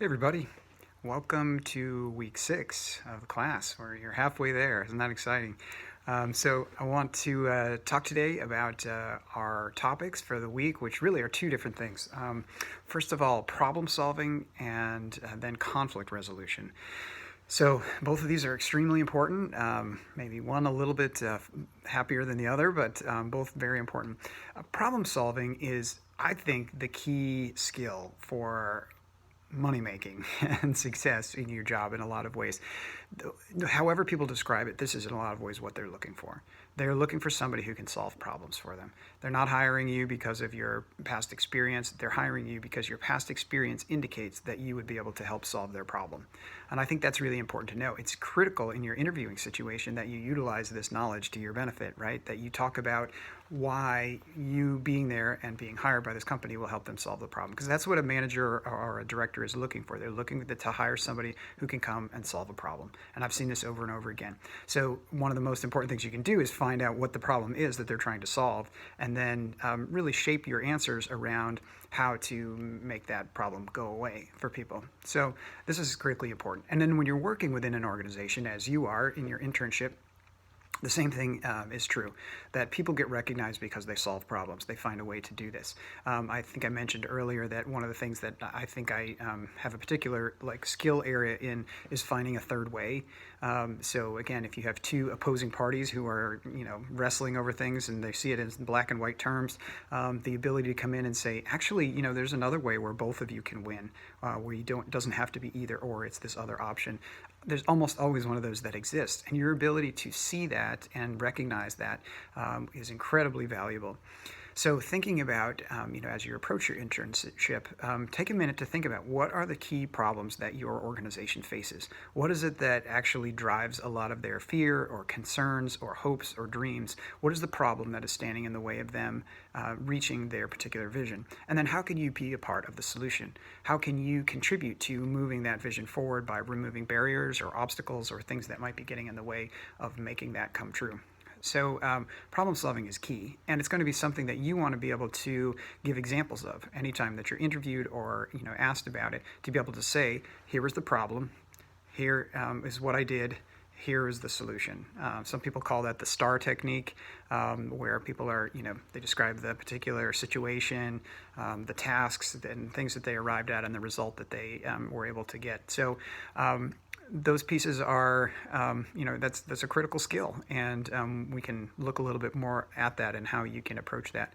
Hey everybody, welcome to week 6 of the class, where you're halfway there. Isn't that exciting? So I want to talk today about our topics for the week, which really are two different things. First of all, problem solving, and then conflict resolution. So both of these are extremely important. Maybe one a little bit happier than the other, but both very important. Problem solving is, I think, the key skill for money making and success in your job in a lot of ways. However people describe it, this is in a lot of ways what they're looking for. They're looking for somebody who can solve problems for them. They're not hiring you because of your past experience. They're hiring you because your past experience indicates that you would be able to help solve their problem. And I think that's really important to know. It's critical in your interviewing situation that you utilize this knowledge to your benefit, right? That you talk about why you being there and being hired by this company will help them solve the problem. Because that's what a manager or a director is looking for. They're looking to hire somebody who can come and solve a problem. And I've seen this over and over again. So one of the most important things you can do is find out what the problem is that they're trying to solve, and then really shape your answers around how to make that problem go away for people. So this is critically important. And then when you're working within an organization, as you are in your internship, the same thing is true, that people get recognized because they solve problems. They find a way to do this. I think I mentioned earlier that one of the things that I think I have a particular skill area in is finding a third way. So again, if you have two opposing parties who are wrestling over things and they see it in black and white terms, the ability to come in and say, actually, there's another way where both of you can win, where it doesn't have to be either or, it's this other option. There's almost always one of those that exists, and your ability to see that and recognize that is incredibly valuable. So thinking about, as you approach your internship, take a minute to think about what are the key problems that your organization faces. What is it that actually drives a lot of their fear or concerns or hopes or dreams? What is the problem that is standing in the way of them reaching their particular vision? And then how can you be a part of the solution? How can you contribute to moving that vision forward by removing barriers or obstacles or things that might be getting in the way of making that come true? So problem solving is key, and it's going to be something that you want to be able to give examples of anytime that you're interviewed or asked about it, to be able to say, here is the problem, here is what I did, here is the solution. Some people call that the STAR technique, where people are, they describe the particular situation, the tasks and things that they arrived at, and the result that they were able to get. So those pieces are, that's a critical skill, and we can look a little bit more at that and how you can approach that.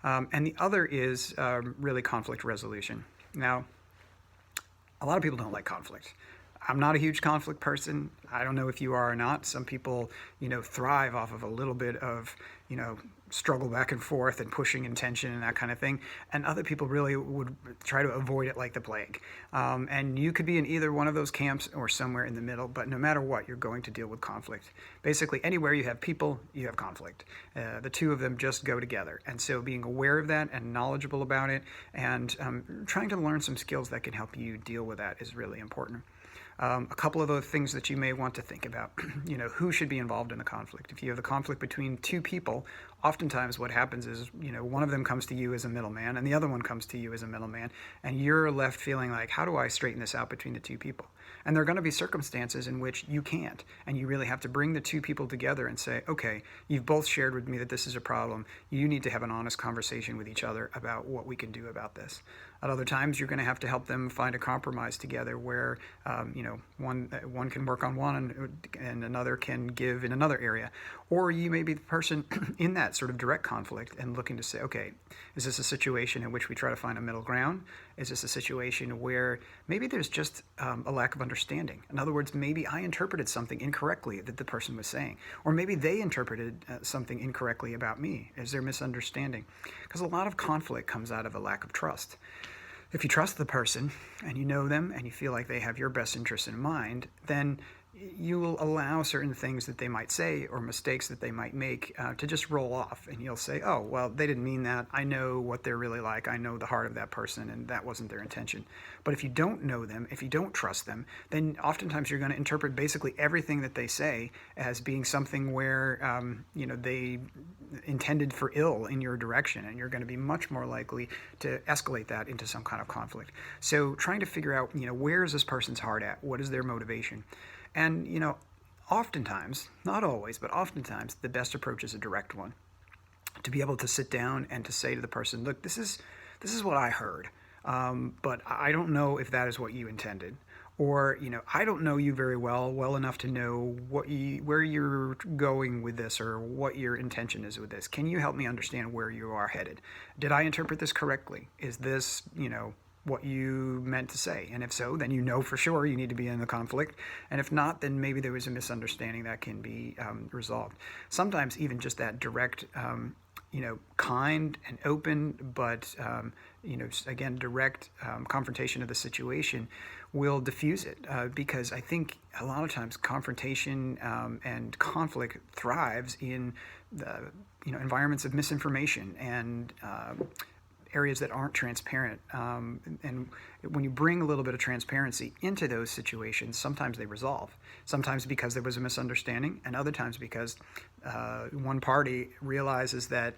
And the other is really conflict resolution. Now, a lot of people don't like conflict. I'm not a huge conflict person. I don't know if you are or not. Some people, thrive off of a little bit of, struggle back and forth and pushing and tension and that kind of thing. And other people really would try to avoid it like the plague. And you could be in either one of those camps or somewhere in the middle, but no matter what, you're going to deal with conflict. Basically, anywhere you have people, you have conflict. The two of them just go together. And so being aware of that and knowledgeable about it, and trying to learn some skills that can help you deal with that is really important. A couple of the things that you may want to think about, who should be involved in the conflict. If you have a conflict between two people, oftentimes what happens is, one of them comes to you as a middleman and the other one comes to you as a middleman, and you're left feeling like, how do I straighten this out between the two people? And there are going to be circumstances in which you can't, and you really have to bring the two people together and say, okay, you've both shared with me that this is a problem. You need to have an honest conversation with each other about what we can do about this. At other times, you're going to have to help them find a compromise together where, one can work on one and another can give in another area. Or you may be the person in that sort of direct conflict and looking to say, okay, is this a situation in which we try to find a middle ground? Is this a situation where maybe there's just a lack of understanding? In other words, maybe I interpreted something incorrectly that the person was saying, or maybe they interpreted something incorrectly about me. Is there misunderstanding? Because a lot of conflict comes out of a lack of trust. If you trust the person and you know them and you feel like they have your best interest in mind, then you will allow certain things that they might say or mistakes that they might make to just roll off. And you'll say, oh, well, they didn't mean that. I know what they're really like. I know the heart of that person, and that wasn't their intention. But if you don't know them, if you don't trust them, then oftentimes you're going to interpret basically everything that they say as being something where, they intended for ill in your direction, and you're going to be much more likely to escalate that into some kind of conflict. So trying to figure out, where is this person's heart at? What is their motivation? And, oftentimes, not always, but oftentimes, the best approach is a direct one. To be able to sit down and to say to the person, look, this is what I heard, but I don't know if that is what you intended. Or, I don't know you very well enough to know where you're going with this or what your intention is with this. Can you help me understand where you are headed? Did I interpret this correctly? Is this, what you meant to say? And if so, then you know for sure you need to be in the conflict. And if not, then maybe there was a misunderstanding that can be resolved. Sometimes even just that direct, kind and open, but, again, direct confrontation of the situation will diffuse it. Because I think a lot of times confrontation and conflict thrives in the, environments of misinformation and areas that aren't transparent. And when you bring a little bit of transparency into those situations, sometimes they resolve. Sometimes because there was a misunderstanding, and other times because one party realizes that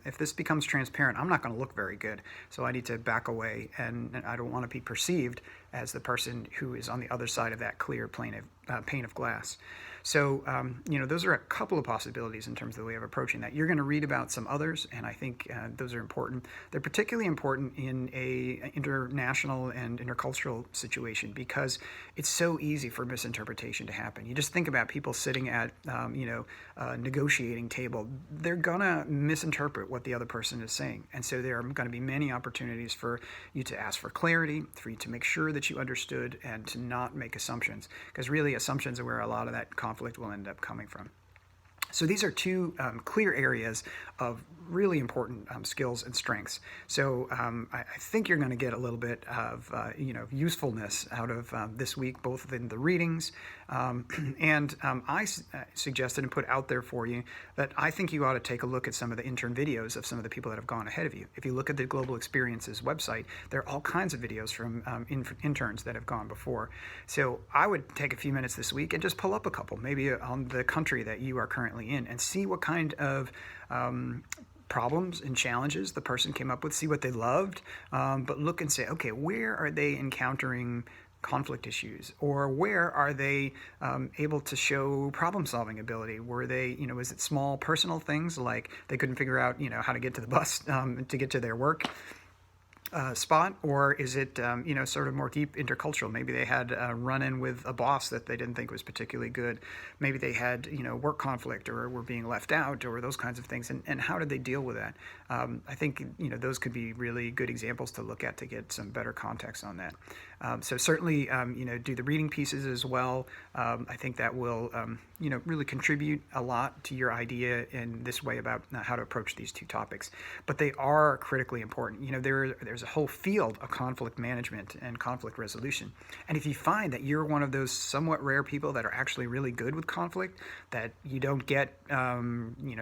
if this becomes transparent, I'm not going to look very good. So I need to back away, and I don't want to be perceived as the person who is on the other side of that clear pane of glass. So, those are a couple of possibilities in terms of the way of approaching that. You're going to read about some others, and I think those are important. They're particularly important in a international and intercultural situation because it's so easy for misinterpretation to happen. You just think about people sitting at, a negotiating table. They're going to misinterpret what the other person is saying. And so there are going to be many opportunities for you to ask for clarity, for you to make sure that you understood, and to not make assumptions. Because really, assumptions are where a lot of that conflict will end up coming from. So these are two clear areas of really important skills and strengths. So I think you're going to get a little bit of usefulness out of this week, both in the readings and I suggested and put out there for you that I think you ought to take a look at some of the intern videos of some of the people that have gone ahead of you. If you look at the Global Experiences website, there are all kinds of videos from interns that have gone before. So I would take a few minutes this week and just pull up a couple, maybe on the country that you are currently in, and see what kind of problems and challenges the person came up with, see what they loved, but look and say, okay, where are they encountering conflict issues, or where are they able to show problem-solving ability? Were they, is it small personal things like they couldn't figure out, how to get to the bus to get to their work spot, or is it sort of more deep intercultural? Maybe they had a run-in with a boss that they didn't think was particularly good. Maybe they had work conflict, or were being left out, or those kinds of things. And how did they deal with that? I think those could be really good examples to look at to get some better context on that. So certainly do the reading pieces as well. I think that will really contribute a lot to your idea in this way about how to approach these two topics. But they are critically important. There's a whole field of conflict management and conflict resolution. And if you find that you're one of those somewhat rare people that are actually really good with conflict, that you don't get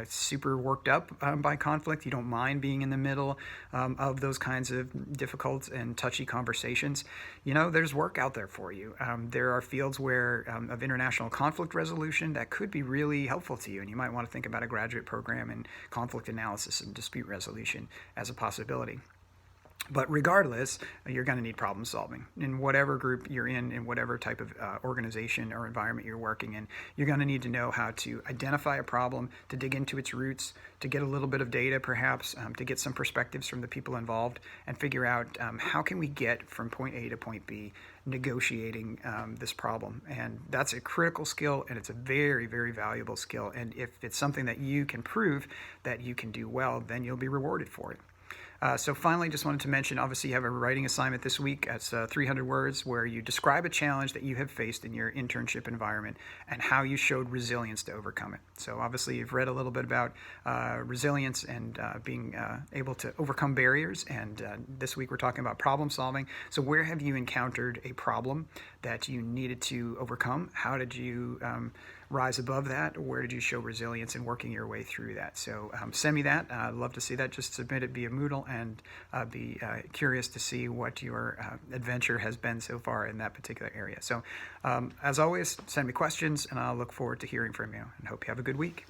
super worked up by conflict, you don't mind being in the middle of those kinds of difficult and touchy conversations, there's work out there for you. There are fields where of international conflict resolution that could be really helpful to you, and you might want to think about a graduate program in conflict analysis and dispute resolution as a possibility. But regardless, you're going to need problem solving in whatever group you're in whatever type of organization or environment you're working in. You're going to need to know how to identify a problem, to dig into its roots, to get a little bit of data perhaps, to get some perspectives from the people involved, and figure out how can we get from point A to point B negotiating this problem. And that's a critical skill, and it's a very, very valuable skill. And if it's something that you can prove that you can do well, then you'll be rewarded for it. So finally, just wanted to mention, obviously, you have a writing assignment this week. It's 300 words where you describe a challenge that you have faced in your internship environment and how you showed resilience to overcome it. So obviously, you've read a little bit about resilience and being able to overcome barriers. And this week, we're talking about problem solving. So where have you encountered a problem that you needed to overcome? How did you rise above that? Where did you show resilience in working your way through that? So send me that. I'd love to see that. Just submit it via Moodle and be curious to see what your adventure has been so far in that particular area. So as always, send me questions and I'll look forward to hearing from you and hope you have a good week.